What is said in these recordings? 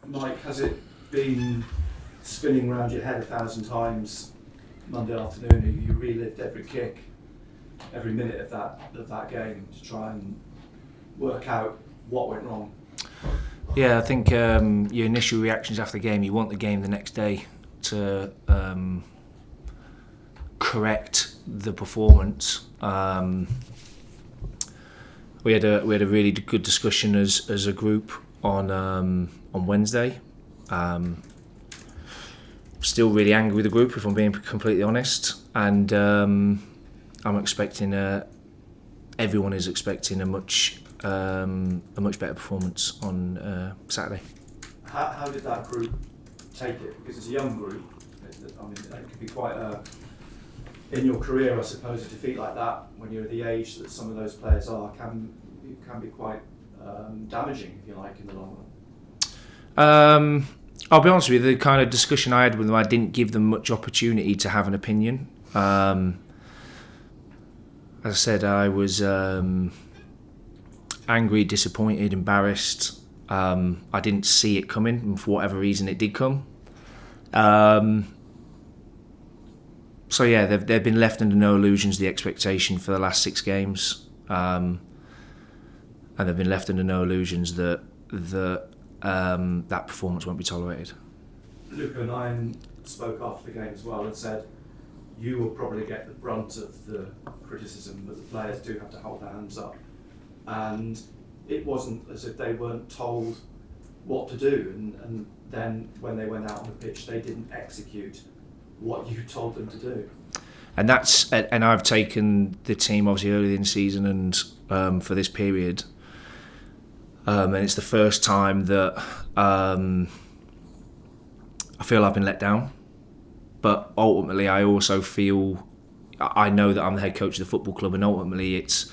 Mike, has it been spinning around your head 1,000 times Monday afternoon? You relived every kick, every minute of that game to try and work out what went wrong? Yeah, I think your initial reactions after the game, you want the game the next day to correct the performance. We had a really good discussion as a group on Wednesday. Still really angry with the group, if I'm being completely honest, and I'm expecting everyone is expecting a much better performance on Saturday. How did that group take it? Because it's a young group. I mean, it could be quite in your career, I suppose, a defeat like that, when you're at the age that some of those players are, can be quite damaging, if you like, in the long run. I'll be honest with you, the kind of discussion I had with them, I didn't give them much opportunity to have an opinion. As I said, I was angry, disappointed, embarrassed. I didn't see it coming, and for whatever reason it did come. So yeah, they've been left under no illusions, the expectation for the last 6 games. And they've been left under no illusions that that performance won't be tolerated. Luca and I spoke after the game as well and said you will probably get the brunt of the criticism, but the players do have to hold their hands up. And it wasn't as if they weren't told what to do, and then when they went out on the pitch, they didn't execute what you told them to do. And I've taken the team obviously early in the season and for this period, and it's the first time that I feel I've been let down. But ultimately, I also feel I know that I'm the head coach of the football club, and ultimately, it's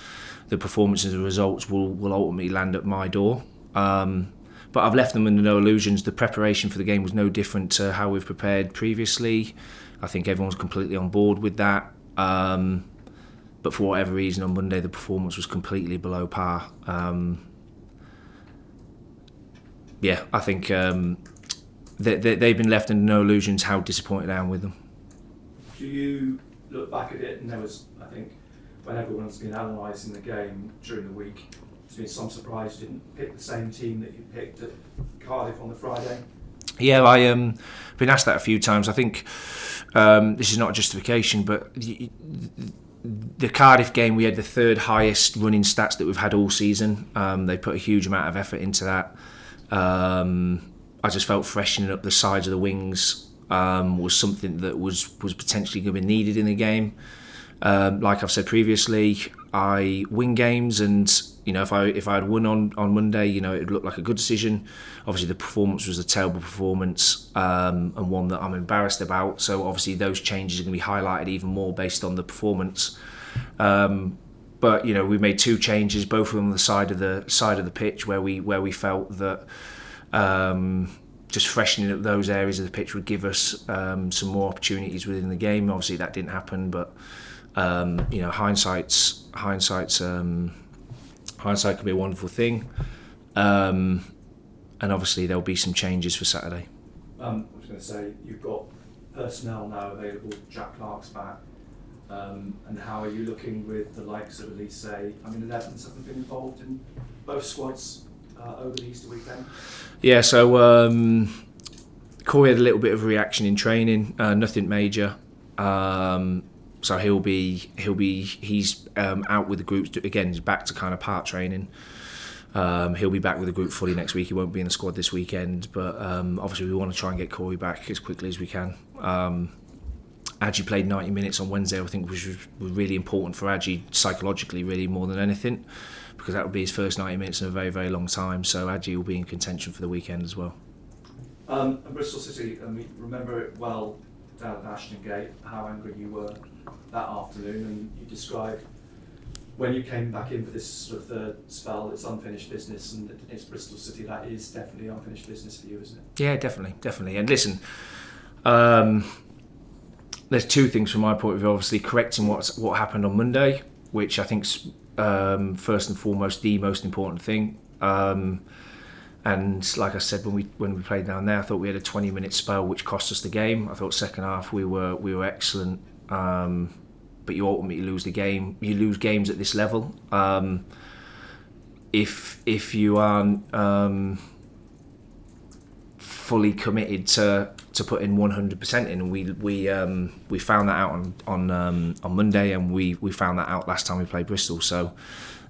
the performances and the results will ultimately land at my door. But I've left them under no illusions. The preparation for the game was no different to how we've prepared previously. I think everyone's completely on board with that. But for whatever reason, on Monday, the performance was completely below par. I think they've been left under no illusions how disappointed I am with them. Do you look back at it, and there was, I think, when everyone's been analysing the game during the week, there's been some surprise you didn't pick the same team that you picked at Cardiff on the Friday? Yeah, I've been asked that a few times. I think this is not a justification, but the Cardiff game, we had the 3rd highest running stats that we've had all season. They put a huge amount of effort into that. I just felt freshening up the sides of the wings was something that was potentially going to be needed in the game. Like I've said previously, I win games, and if I had won on Monday, it looked like a good decision. Obviously, the performance was a terrible performance, and one that I'm embarrassed about. So obviously, those changes are going to be highlighted even more based on the performance. But we made 2 changes, both of them on the side of the pitch where we felt that just freshening up those areas of the pitch would give us some more opportunities within the game. Obviously, that didn't happen, but hindsight can be a wonderful thing. And obviously, there'll be some changes for Saturday. I was going to say, you've got personnel now available. Jack Clark's back. And how are you looking with the likes of Elise? 11s haven't been involved in both squads over the Easter weekend. Yeah, so Corey had a little bit of a reaction in training, nothing major. So he's out with the group again. He's back to kind of part training. He'll be back with the group fully next week. He won't be in the squad this weekend, but obviously we want to try and get Corey back as quickly as we can. Adji played 90 minutes on Wednesday, I think, which was really important for Adji psychologically, really more than anything, because that would be his first 90 minutes in a very, very long time. So Adji will be in contention for the weekend as well. And Bristol City, remember it well down at Ashton Gate, how angry you were that afternoon, and you described when you came back in for this sort of 3rd spell, it's unfinished business, and it's Bristol City. That is definitely unfinished business for you, isn't it? Yeah, definitely. And listen, there's 2 things from my point of view. Obviously, correcting what happened on Monday, which I think's first and foremost the most important thing. And like I said, when we played down there, I thought we had a 20-minute spell which cost us the game. I thought second half we were excellent, but you ultimately lose the game. You lose games at this level if you aren't fully committed to put in 100% in. We found that out on Monday, and we found that out last time we played Bristol. So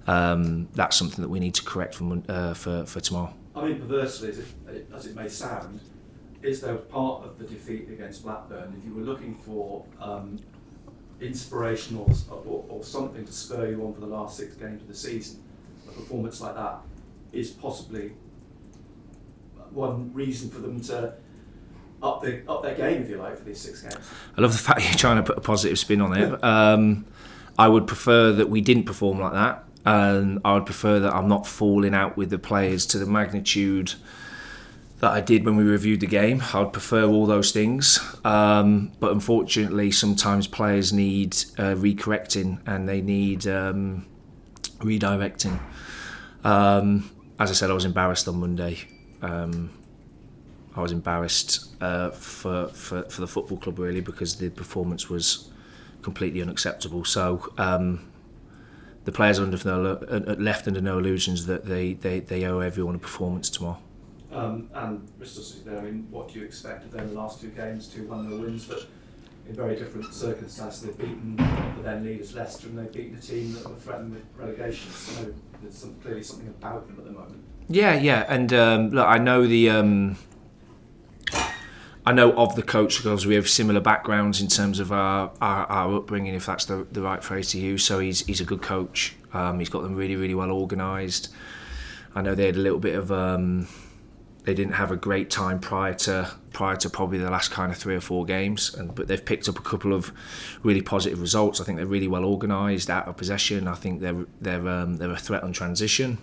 that's something that we need to correct for tomorrow. I mean, perversely, as it may sound, is there part of the defeat against Blackburn, if you were looking for inspiration or something to spur you on for the last 6 games of the season, a performance like that is possibly one reason for them to up their game, if you like, for these 6 games? I love the fact you're trying to put a positive spin on it. I would prefer that we didn't perform like that. And I would prefer that I'm not falling out with the players to the magnitude that I did when we reviewed the game. I would prefer all those things. But unfortunately, sometimes players need recorrecting and they need redirecting. As I said, I was embarrassed on Monday. I was embarrassed for the football club, really, because the performance was completely unacceptable. So the players are left under no illusions that they owe everyone a performance tomorrow. And Bristol City there, I mean, what do you expect of them in the last 2 games? 2 1-0 wins, but in very different circumstances. They've beaten the then leaders Leicester, and they've beaten a team that were threatened with relegation. So there's clearly something about them at the moment. Yeah, and look, I know I know of the coach because we have similar backgrounds in terms of our upbringing, if that's the right phrase to use. So he's a good coach. He's got them really, really well organised. I know they had a little bit of they didn't have a great time prior to probably the last kind of 3 or 4 games, but they've picked up a couple of really positive results. I think they're really well organised, out of possession. I think they're a threat on transition.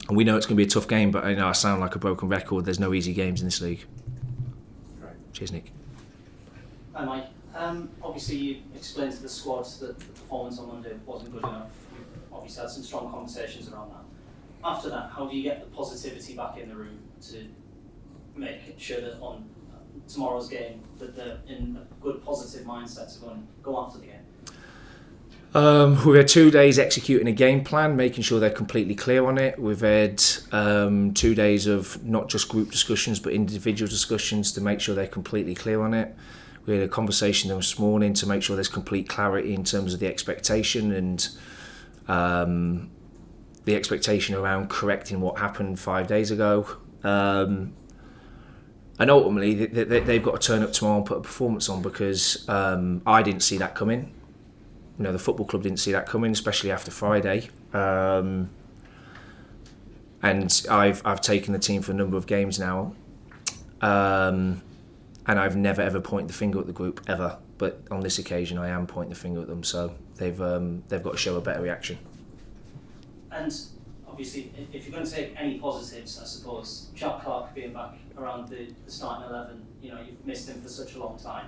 And we know it's going to be a tough game, but I sound like a broken record. There's no easy games in this league. Cheers, Nick. Hi, Mike. Obviously, you explained to the squad that the performance on Monday wasn't good enough. You obviously had some strong conversations around that. After that, how do you get the positivity back in the room to make sure that on tomorrow's game that they're in a good positive mindset to go after the game? We've had 2 days executing a game plan, making sure they're completely clear on it. We've had 2 days of not just group discussions but individual discussions to make sure they're completely clear on it. We had a conversation this morning to make sure there's complete clarity in terms of the expectation and the expectation around correcting what happened 5 days ago. And ultimately, they've got to turn up tomorrow and put a performance on, because I didn't see that coming. You know, the football club didn't see that coming, especially after Friday. And I've taken the team for a number of games now, and I've never ever pointed the finger at the group ever. But on this occasion, I am pointing the finger at them. So they've got to show a better reaction. And obviously, if you're going to take any positives, I suppose Jack Clark being back around the starting 11, you know, you've missed him for such a long time.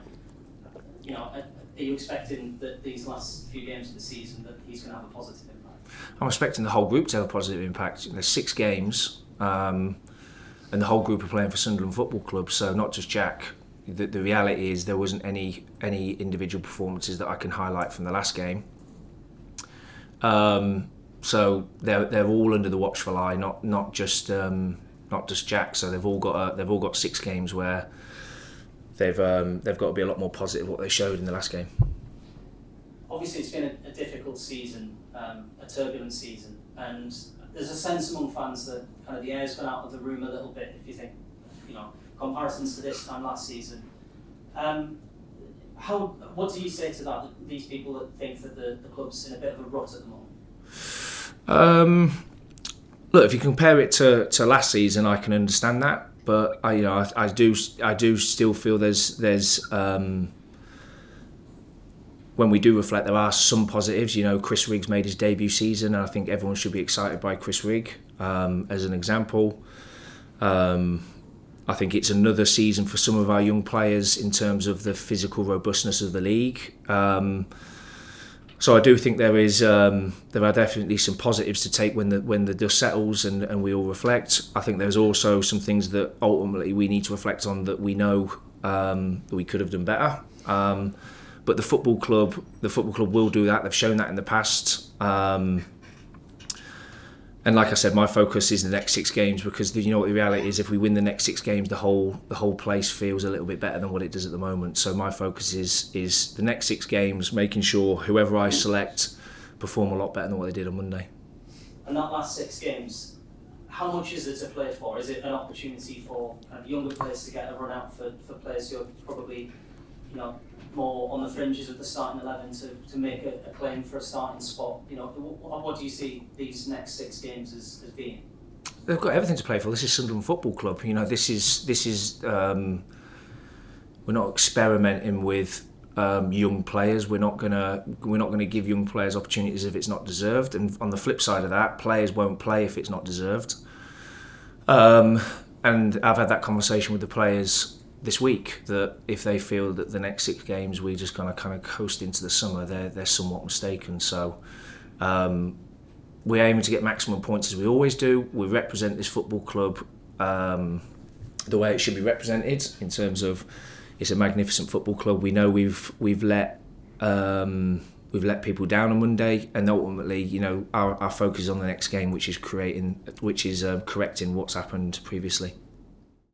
You know, are you expecting that these last few games of the season that he's going to have a positive impact? I'm expecting the whole group to have a positive impact. There's 6 games, and the whole group are playing for Sunderland Football Club, so not just Jack. The reality is there wasn't any individual performances that I can highlight from the last game. So they're all under the watchful eye, not just Jack. So they've all got 6 games where they've got to be a lot more positive what they showed in the last game. Obviously, it's been a difficult season, a turbulent season, and there's a sense among fans that kind of the air's gone out of the room a little bit. If you think, you know, comparisons to this time last season, what do you say to that? These people that think that the club's in a bit of a rut at the moment. Look, if you compare it to last season, I can understand that. But I do still feel there's when we do reflect, there are some positives. You know, Chris Rigg's made his debut season, and I think everyone should be excited by Chris Rigg as an example. I think it's another season for some of our young players in terms of the physical robustness of the league. So I do think there are definitely some positives to take when the dust settles and we all reflect. I think there's also some things that ultimately we need to reflect on that we know that we could have done better. But the football club will do that. They've shown that in the past. And like I said, my focus is the next 6 games, because you know what the reality is. If we win the next 6 games, the whole place feels a little bit better than what it does at the moment. So my focus is the next 6 games, making sure whoever I select perform a lot better than what they did on Monday. And that last 6 games, how much is it to play for? Is it an opportunity for kind of younger players to get a run out for players who are probably, more on the fringes of the starting 11 to make a claim for a starting spot? What do you see these next 6 games as being? They've got everything to play for. This is Sunderland Football Club. This is we're not experimenting with young players. We're not gonna give young players opportunities if it's not deserved. And on the flip side of that, players won't play if it's not deserved. And I've had that conversation with the players this week, that if they feel that the next 6 games we're just gonna kind of coast into the summer, they're somewhat mistaken. So we're aiming to get maximum points as we always do. We represent this football club the way it should be represented, in terms of it's a magnificent football club. We know we've let people down on Monday, and ultimately, our focus is on the next game, which is correcting what's happened previously.